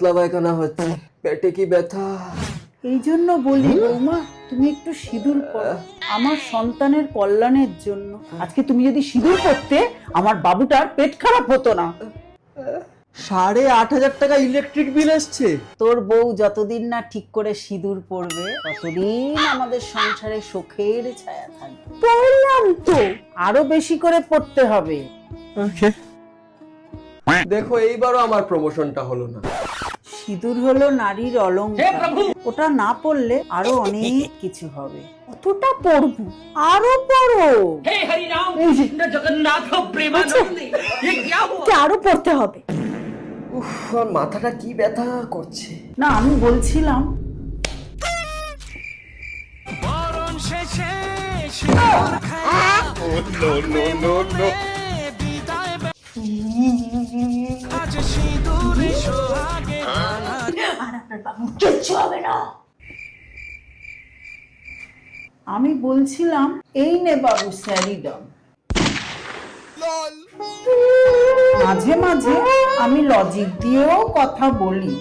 পাতলা পায়খানা হচ্ছে, পেটে কি ব্যথা। এই জন্য বলি বৌমা, তুমি একটু সিঁদুর পরো আমার সন্তানের কল্যাণের জন্য। আজকে তুমি যদি সিঁদুর পরতে আমার বাবুটার পেট খারাপ হতো না। 8,500 টাকা ইলেকট্রিক বিল আসছে। তোর বউ যতদিন না ঠিক করে সিঁদুর পরবে ততদিন আমাদের সংসারে সুখের ছায়া থাকবে। পড়লাম তো, আরো বেশি করে পড়তে হবে। ওকে, দেখো এইবারও আমার প্রমোশনটা হলো না। সিঁদুর হলো নারীর অলংকার, ওটা না পড়লে আরো অনেক কিছু হবে। কতটা পড়বো, আরো পড়ো। আরো পড়তে হবে। উফ, আমার মাথাটা কি ব্যথা করছে। না, আমি বলছিলাম কিচ্ছু হবে না। আমি বলছিলাম এই নে বাবু স্যারিডন। মাঝে মাঝে আমি লজিক দিয়েও কথা বলি।